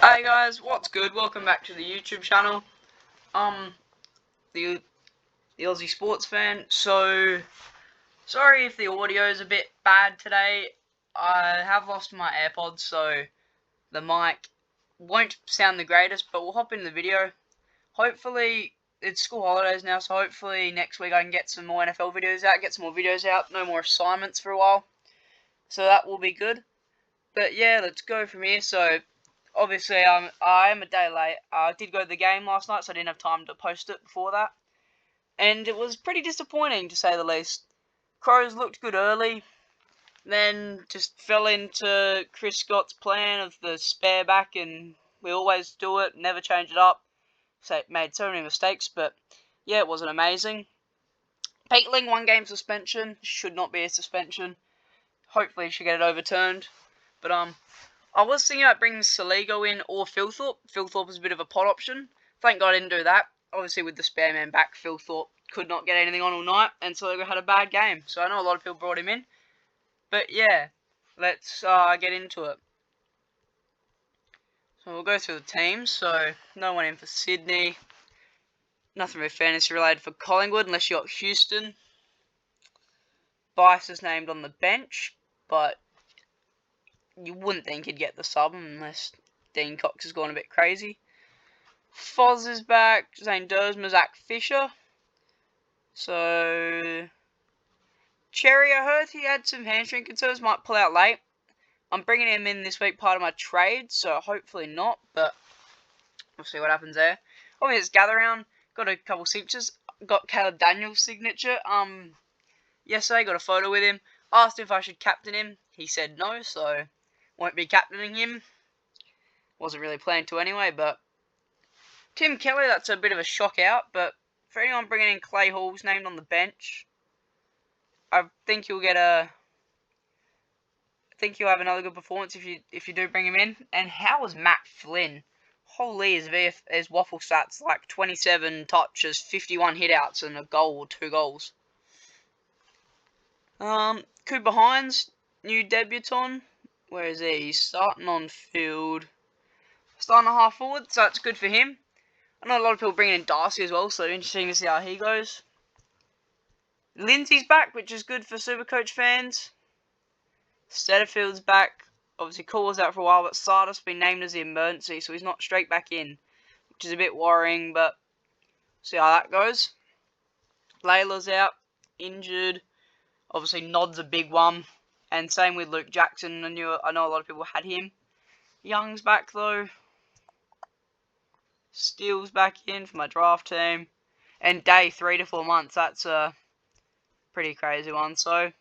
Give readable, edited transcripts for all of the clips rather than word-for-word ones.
Hey guys, what's good? Welcome back to the YouTube channel. The Aussie Sports Fan. So, sorry if the audio is a bit bad today. I have lost my AirPods, so the mic won't sound the greatest, but we'll hop into the video. Hopefully, it's school holidays now, so hopefully next week I can get some more NFL videos out, get some more videos out, no more assignments for a while. So that will be good. But yeah, let's go from here. So, obviously, I am a day late. I did go to the game last night, so I didn't have time to post it before that. And it was pretty disappointing, to say the least. Crows looked good early, then just fell into Chris Scott's plan of the spare back, and we always do it, never change it up. So it made so many mistakes, but yeah, it wasn't amazing. Peatling, 1-game suspension. Should not be a suspension. Hopefully, he should get it overturned. But I was thinking about bringing Saligo in or Philthorpe. Philthorpe was a bit of a pot option. Thank God I didn't do that. Obviously, with the spare man back, Philthorpe could not get anything on all night, and Saligo had a bad game. So I know a lot of people brought him in. But yeah, let's get into it. So we'll go through the teams. So no one in for Sydney. Nothing really fantasy related for Collingwood, unless you got Houston. Bice is named on the bench, but you wouldn't think he'd get the sub unless Dean Cox has gone a bit crazy. Foz is back. Zane Dersma, Zach Fisher. So, Cherry, I heard he had some hamstring concerns, might pull out late. I'm bringing him in this week, part of my trade, so hopefully not, but we'll see what happens there. Obviously, it's gather round. Got a couple signatures. Got Caleb Daniels' signature. Yesterday, got a photo with him. Asked if I should captain him. He said no, so won't be captaining him. Wasn't really planning to anyway, but Tim Kelly, that's a bit of a shock out, but for anyone bringing in Clay Hall's named on the bench, I think you'll get I think you'll have another good performance if you do bring him in. And how was Matt Flynn? Holy, his waffle stats like 27 touches, 51 hitouts, and a goal or 2 goals. Cooper Hines, new debutant. Where is he? He's starting on field. Starting a half forward, so that's good for him. I know a lot of people bringing in Darcy as well, so interesting to see how he goes. Lindsay's back, which is good for Supercoach fans. Setterfield's back. Obviously, Cole was out for a while, but Sardis been named as the emergency, so he's not straight back in, which is a bit worrying, but see how that goes. Layla's out, injured. Obviously, Nod's a big one, and same with Luke Jackson. I know a lot of people had him. Young's back though. Steele's back in for my draft team. And Day, 3 to 4 months. That's a pretty crazy one. So,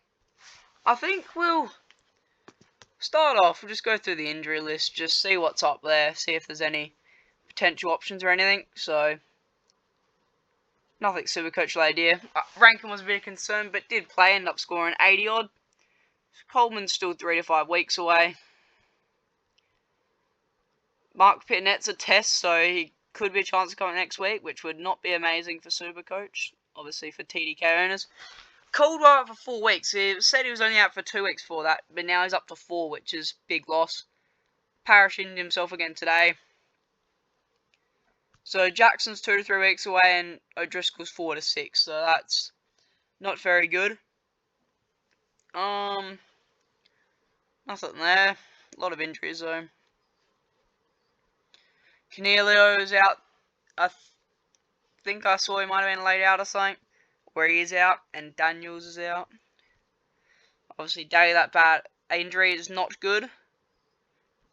I think we'll start off. We'll just go through the injury list. Just see what's up there. See if there's any potential options or anything. So, nothing Supercoach idea. Rankin was a bit of concern, but did play. Ended up scoring 80 odd. Coleman's still 3 to 5 weeks away. Mark Pitnett's a test, so he could be a chance to come next week, which would not be amazing for Supercoach, obviously for TDK owners. Caldwell out for 4 weeks. He said he was only out for 2 weeks for that, but now he's up to 4, which is big loss. Parrish injured himself again today. So Jackson's 2 to 3 weeks away, and O'Driscoll's 4 to 6, so that's not very good. Nothing there. A lot of injuries though. Cornelio's out. I think I saw he might have been laid out or something. Where he is out, and Daniels is out. Obviously, Day, that bad injury is not good.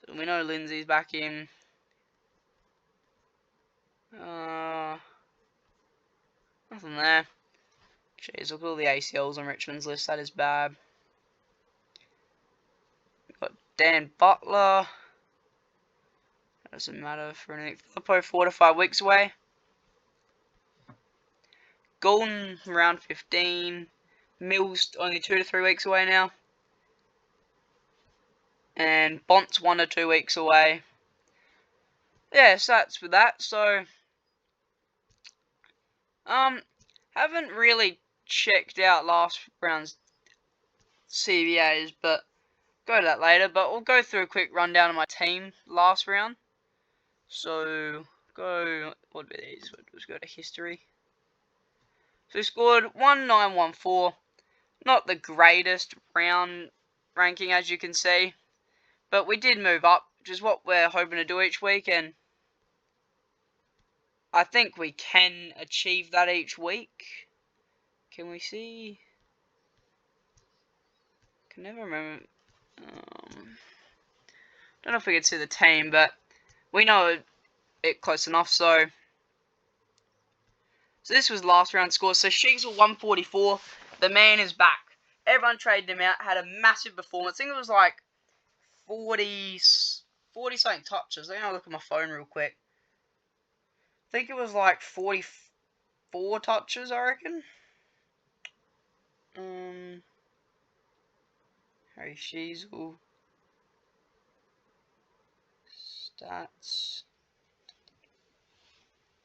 So we know Lindsay's back in. Nothing there. Jeez, look at all the ACLs on Richmond's list. That is bad. We've got Dan Butler. That doesn't matter for anything. Filippo, 4 to 5 weeks away. Golden, round 15. Mills, only 2 to 3 weeks away now. And Bont's 1 to 2 weeks away. Yeah, so that's with that. So, haven't really checked out last round's CBAs, but go to that later. But we'll go through a quick rundown of my team last round. So, what are these? Let's go to history. So he scored 1914. Not the greatest round ranking, as you can see. But we did move up, which is what we're hoping to do each week. And I think we can achieve that each week. Can we see? Can never remember. Don't know if we can see the team, but we know it close enough. So this was last round score. So Sheegs were 144. The man is back. Everyone traded him out. Had a massive performance. I think it was like 40 something touches. Let me look at my phone real quick. I think it was like 44 touches, I reckon. Harry Sheezel. Stats.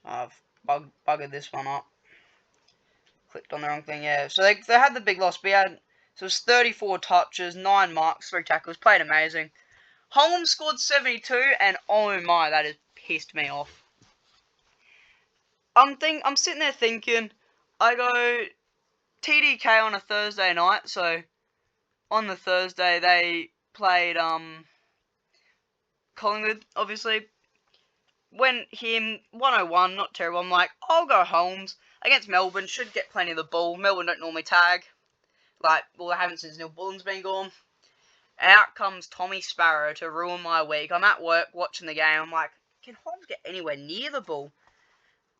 I've buggered this one up. Clicked on the wrong thing, yeah. So they had the big loss. So it was 34 touches, 9 marks, 3 tackles. Played amazing. Holmes scored 72, and oh my, that has pissed me off. I'm sitting there thinking, I go TDK on a Thursday night, so on the Thursday they played Collingwood, obviously. When him 101, not terrible. I'm like, I'll go Holmes against Melbourne. Should get plenty of the ball. Melbourne don't normally tag, they haven't since Neil Bullen's been gone. Out comes Tommy Sparrow to ruin my week. I'm at work watching the game. I'm like, can Holmes get anywhere near the ball?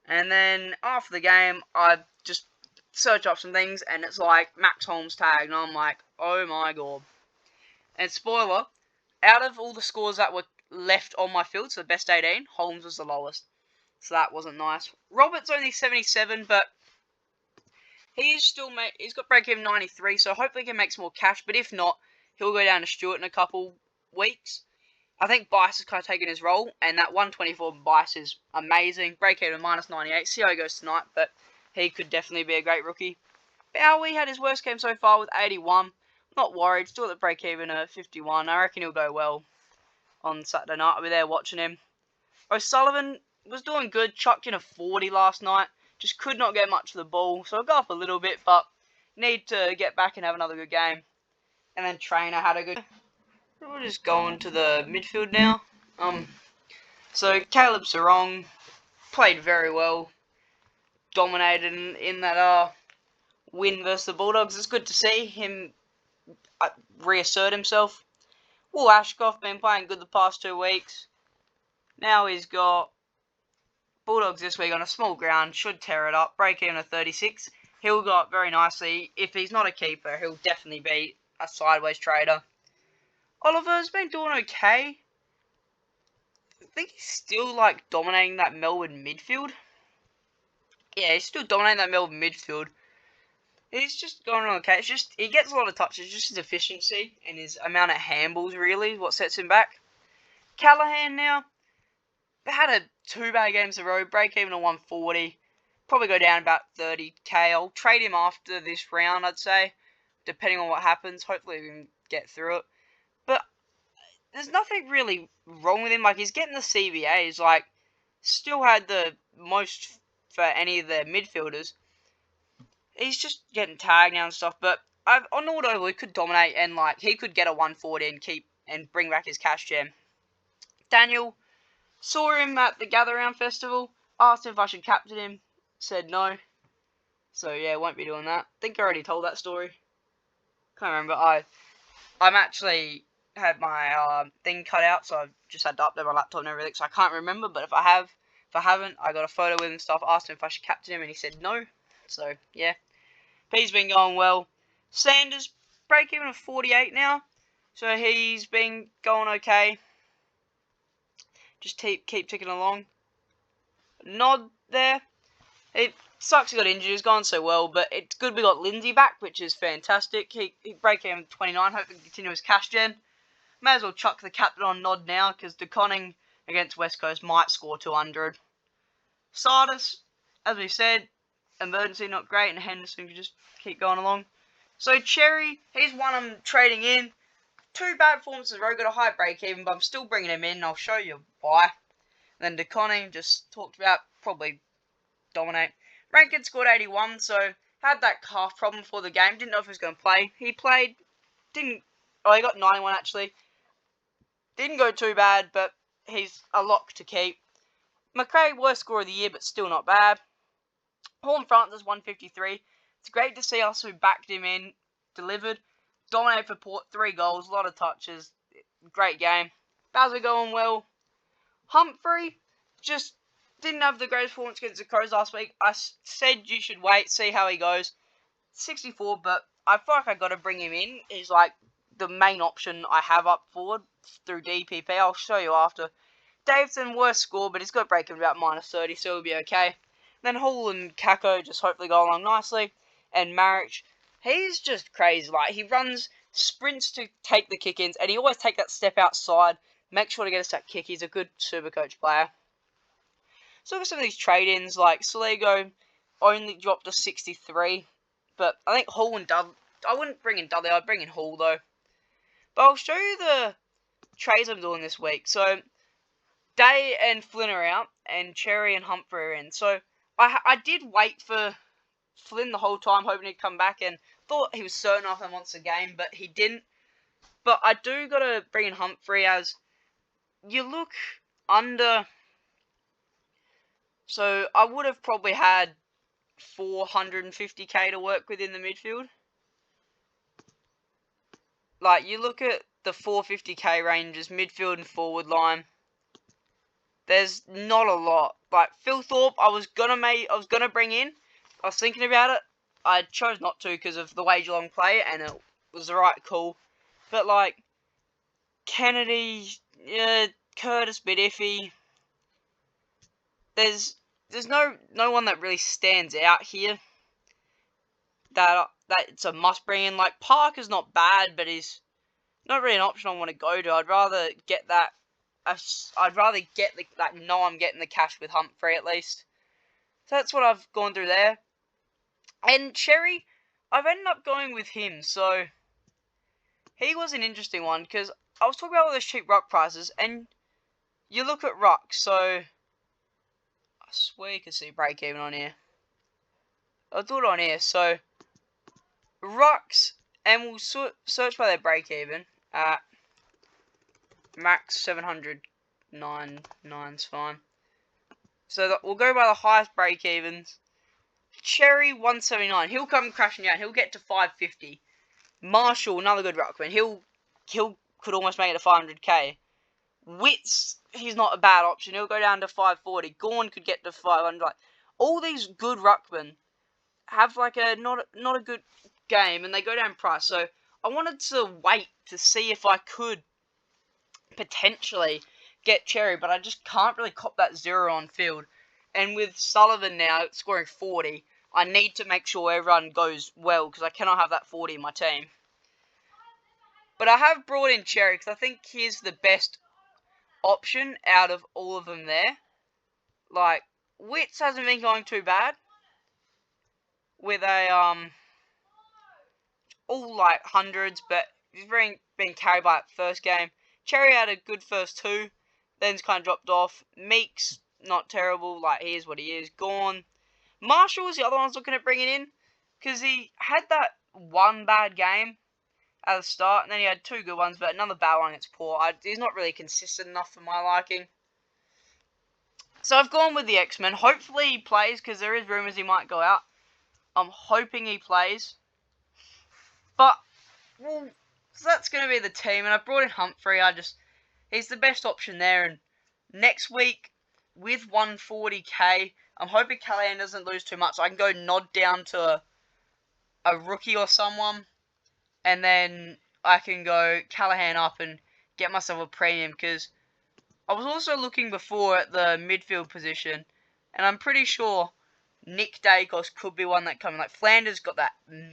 And then after the game, I just search up some things, and it's like Max Holmes tagged, and I'm like, oh my god. And spoiler, out of all the scores that were left on my field, so the best 18, Holmes was the lowest. So that wasn't nice. Robert's only 77, but he's got break-even 93, so hopefully he can make some more cash. But if not, he'll go down to Stewart in a couple weeks. I think Bice has kind of taken his role, and that 124 Bice is amazing. Break-even minus 98. See how he goes tonight, but he could definitely be a great rookie. Bowie had his worst game so far with 81. Not worried. Still at the break-even at 51. I reckon he'll go well on Saturday night. I'll be there watching him. O'Sullivan was doing good. Chucked in a 40 last night. Just could not get much of the ball. So I'll go up a little bit, but need to get back and have another good game. And then Trainer had a good... We're just going to the midfield now. So Caleb Sarong played very well. Dominated in that win versus the Bulldogs. It's good to see him reassert himself. Will Ashcroft been playing good the past 2 weeks. Now he's got Bulldogs this week on a small ground. Should tear it up. Break even at 36. He'll go up very nicely. If he's not a keeper, he'll definitely be a sideways trader. Oliver's been doing okay. I think he's still dominating that Melbourne midfield. Yeah, he's still dominating that Melbourne midfield. He's just going on okay. It's just he gets a lot of touches. Just his efficiency and his amount of handballs really is what sets him back. Callahan now, they had 2 bad games in a row. Break even at 140. Probably go down about 30k. I'll trade him after this round, I'd say, depending on what happens. Hopefully we can get through it. But there's nothing really wrong with him. He's getting the CBAs. Still had the most for any of the midfielders. He's just getting tagged now and stuff. But on auto, he could dominate and he could get a 140 and bring back his cash gem. Daniel, saw him at the Gather Round Festival. Asked him if I should captain him. Said no. So yeah, won't be doing that. I think I already told that story. Can't remember. I'm actually had my thing cut out, so I've just had to update my laptop and everything, so I can't remember. But if I haven't, I got a photo with him and stuff. Asked him if I should captain him, and he said no. So yeah, but he's been going well. Sanders break even of 48 now, so he's been going okay. Just keep ticking along. Nod there. It sucks he got injured. He's gone so well, but it's good we got Lindsay back, which is fantastic. He break even 29. Hope he can continue his cash gen. May as well chuck the captain on Nod now, because DeConning against West Coast might score 200. Sardis, as we said, emergency not great, and Henderson can just keep going along. So Cherry, he's one I'm trading in. 2 bad performances in a row, got a high break even, but I'm still bringing him in, and I'll show you why. And And then DeConning, just talked about, probably dominate. Rankin scored 81, so had that calf problem before the game. Didn't know if he was going to play. He played, he got 91 actually. Didn't go too bad, but he's a lock to keep. McRae, worst scorer of the year, but still not bad. Horn Francis, 153. It's great to see us who backed him in, delivered. Dominated for Port, 3 goals, a lot of touches. Great game. Bowser going well. Humphrey just didn't have the greatest performance against the Crows last week. I said you should wait, see how he goes. 64, but I feel like I got to bring him in. He's like the main option I have up forward through DPP. I'll show you after. Davidson, worst score, but he's got a break of about -30, so he'll be okay. Then Hall and Kako just hopefully go along nicely. And Marich, he's just crazy. Like, he runs sprints to take the kick-ins, and he always take that step outside. Make sure to get us that kick. He's a good Supercoach player. So look at some of these trade-ins, like Saligo only dropped to 63. But I think Hall and Dudley, I wouldn't bring in Dudley, I'd bring in Hall though. But I'll show you the trades I'm doing this week. So, Day and Flynn are out, and Cherry and Humphrey are in. So, I did wait for Flynn the whole time, hoping he'd come back, and thought he was certain after once a game, but he didn't. But I do got to bring in Humphrey, as you look under. So I would have probably had 450k to work with in the midfield. Like, you look at the 450k ranges, midfield and forward line. There's not a lot. Like, Phil Thorpe, I was gonna bring in. I was thinking about it. I chose not to because of the way Geelong play, and it was the right call. But, like, Kennedy, Curtis, bit iffy. There's no one that really stands out here that it's a must bring in. Like, Parker's not bad, but he's not really an option I want to go to. I'd rather get that. I'd rather get that. No, I'm getting the cash with Humphrey at least. So that's what I've gone through there. And Cherry, I've ended up going with him. So he was an interesting one because I was talking about all those cheap ruck prices, and you look at ruck. So I swear you can see break even on here. I'll do it on here. So rucks, and we'll search by their break even at max 709's fine. So we'll go by the highest break evens. Cherry 179. He'll come crashing down. He'll get to 550. Marshall, another good ruckman. He'll could almost make it to 500k. Wits, he's not a bad option. He'll go down to 540. Gorn could get to 500. Like, all these good ruckmen have like a not a good game, and they go down in price. So I wanted to wait to see if I could potentially get Cherry, but I just can't really cop that 0 on field. And with Sullivan now scoring 40, I need to make sure everyone goes well, because I cannot have that 40 in my team. But I have brought in Cherry because I think he's the best option out of all of them there. Like, Wits hasn't been going too bad with a all like hundreds, but he's been carried by that first game. Cherry had a good first 2, then's kind of dropped off. Meeks, not terrible, like, he is what he is. Gone. Marshall was the other one I was looking at bringing in, because he had that one bad game at the start, and then he had 2 good ones, but another bad one against Port. He's not really consistent enough for my liking. So I've gone with the X-Men. Hopefully he plays, because there is rumours he might go out. I'm hoping he plays. But, well, so that's going to be the team, and I brought in Humphrey. He's the best option there, and next week, with 140k, I'm hoping Callahan doesn't lose too much, so I can go nod down to a rookie or someone, and then I can go Callahan up and get myself a premium, because I was also looking before at the midfield position, and I'm pretty sure Nick Dacos could be one that comes. Like, Flanders got that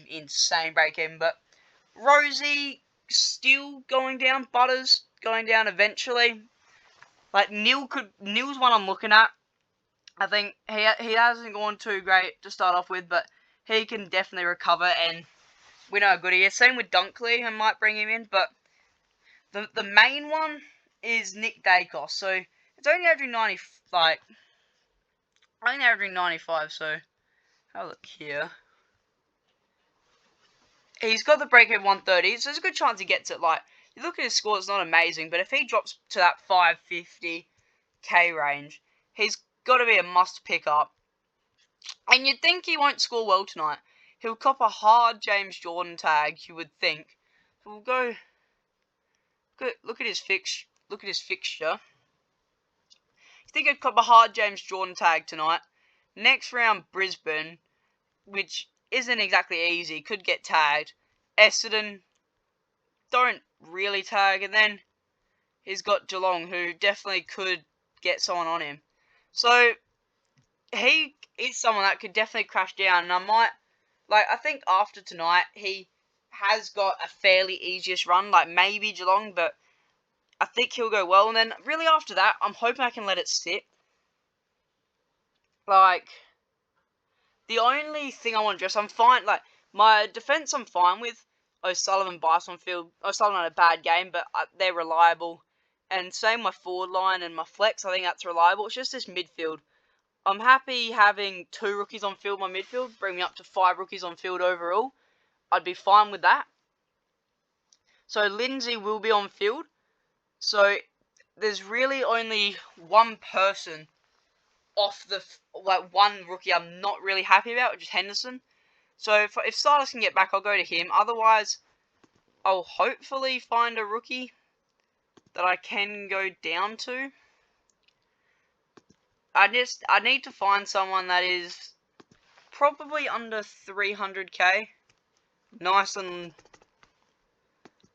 insane break in, but Rosie still going down, Butters going down eventually. Like, Neil's one I'm looking at. I think he hasn't gone too great to start off with, but he can definitely recover, and we know how good he is. Same with Dunkley, I might bring him in, but the main one is Nick Dacos. So It's only averaging 90, like, only averaging 95, so, have a look here. He's got the break-even 130, so there's a good chance he gets it. Like, you look at his score, it's not amazing, but if he drops to that 550k range, he's got to be a must pick up. And you'd think he won't score well tonight. He'll cop a hard James Jordan tag, you would think. So we'll go. Look at his fixture. You think he'd cop a hard James Jordan tag tonight? Next round, Brisbane, which isn't exactly easy, could get tagged. Essendon don't really tag, and then he's got Geelong, who definitely could get someone on him. So he is someone that could definitely crash down, and I think after tonight, he has got a fairly easiest run, like maybe Geelong, but I think he'll go well, and then really after that, I'm hoping I can let it sit. Like, the only thing I want to address, I'm fine, like, my defence I'm fine with. O'Sullivan, Bice on field. O'Sullivan had a bad game, but they're reliable. And same my forward line and my flex, I think that's reliable. It's just this midfield. I'm happy having 2 rookies on field, my midfield, bring me up to 5 rookies on field overall. I'd be fine with that. So Lindsay will be on field. So there's really only one person off the, one rookie I'm not really happy about, which is Henderson. So if Silas can get back, I'll go to him. Otherwise, I'll hopefully find a rookie that I can go down to. I need to find someone that is probably under 300k. Nice and...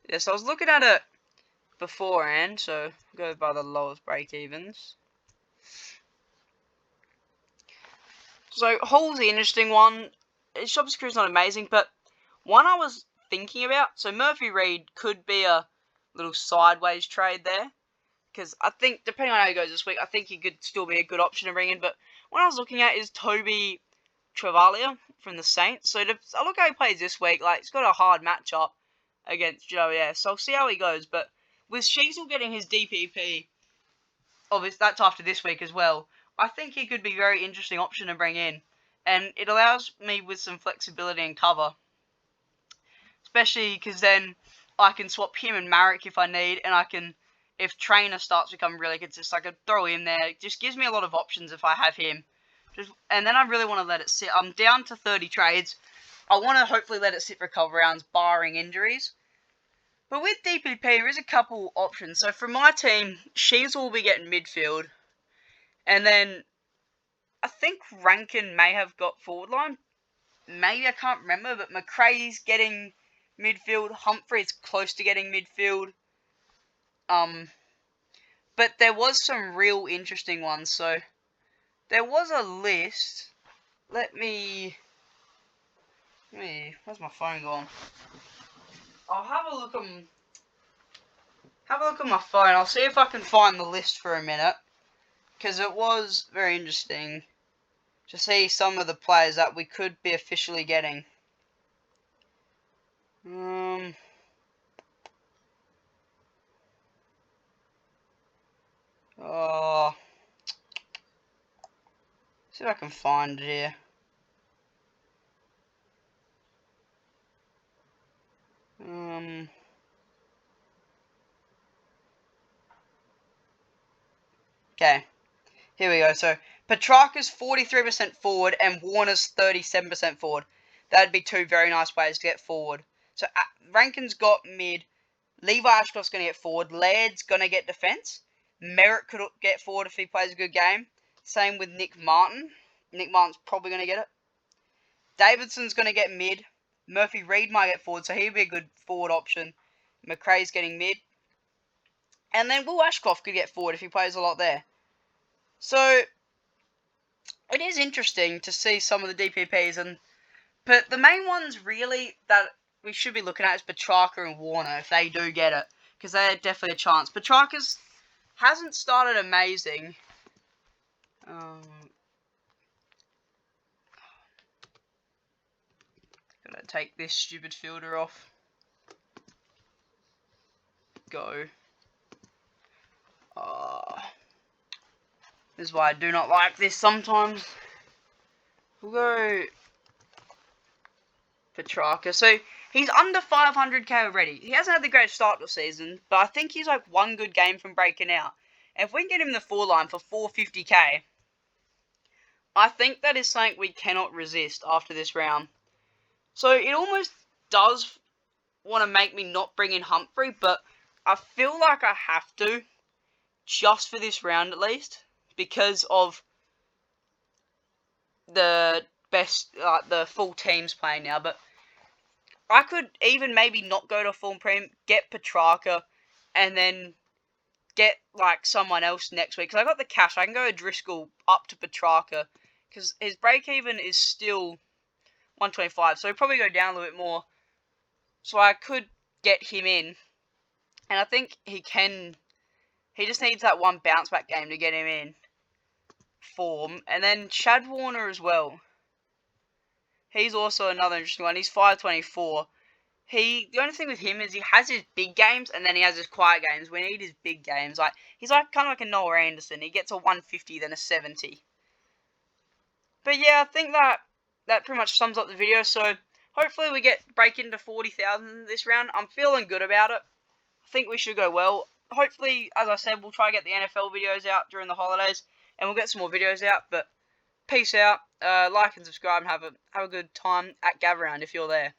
Yeah, so I was looking at it beforehand, so go by the lowest break-evens. So, Hall's the interesting one. His job security is not amazing, but one I was thinking about, so Murphy Reed could be a little sideways trade there. Because I think, depending on how he goes this week, I think he could still be a good option to bring in. But what I was looking at is Toby Travalia from the Saints. So I look how he plays this week. Like, he's got a hard matchup against Joe, so I'll see how he goes. But with Sheasel getting his DPP, obviously that's after this week as well, I think he could be a very interesting option to bring in. And it allows me with some flexibility and cover. Especially because then I can swap him and Marek if I need, and I can... If Trainer starts to become really consistent, I could throw him there. It just gives me a lot of options if I have him. And then I really want to let it sit. I'm down to 30 trades. I want to hopefully let it sit for a couple rounds, barring injuries. But with DPP, there is a couple options. So for my team, Sheaves will be getting midfield. And then I think Rankin may have got forward line. Maybe, I can't remember. But McRae's getting midfield. Humphrey's close to getting midfield. But there was some real interesting ones. So there was a list. Let me. Where's my phone gone? I'll have a look at my phone. I'll see if I can find the list for a minute, because it was very interesting to see some of the players that we could be officially getting. Oh, see if I can find it here. Okay, here we go. So Petrarca's 43% forward and Warner's 37% forward. That'd be 2 very nice ways to get forward. So Rankin's got mid. Levi Ashcroft's going to get forward. Laird's going to get defence. Merritt could get forward if he plays a good game. Same with Nick Martin. Nick Martin's probably going to get it. Davidson's going to get mid. Murphy Reed might get forward, so he'd be a good forward option. McRae's getting mid. And then Will Ashcroft could get forward if he plays a lot there. So, it is interesting to see some of the DPPs. But the main ones really that we should be looking at is Petrarca and Warner, if they do get it. Because they're definitely a chance. Petrarca's hasn't started amazing. Gotta take this stupid filter off. Go. This is why I do not like this sometimes. We'll go Petrarca. So he's under 500k already. He hasn't had the greatest start to the season, but I think he's like one good game from breaking out. And if we can get him in the forward line for 450k, I think that is something we cannot resist after this round. So it almost does want to make me not bring in Humphrey, but I feel like I have to, just for this round at least, because of the the full teams playing now. But I could even maybe not go to full prem, get Petrarca, and then get like someone else next week. Because I got the cash, I can go Driscoll up to Petrarca, because his break even is still 125, so he'll probably go down a little bit more. So I could get him in, and I think he can. He just needs that one bounce back game to get him in form. And then Chad Warner as well. He's also another interesting one. He's 524. The only thing with him is he has his big games and then he has his quiet games. We need his big games. Like he's like kind of like a Noah Anderson. He gets a 150 then a 70. But yeah, I think that pretty much sums up the video. So hopefully we break into 40,000 this round. I'm feeling good about it. I think we should go well. Hopefully, as I said, we'll try to get the NFL videos out during the holidays, and we'll get some more videos out. But peace out, like and subscribe, and have a good time at Gather Round if you're there.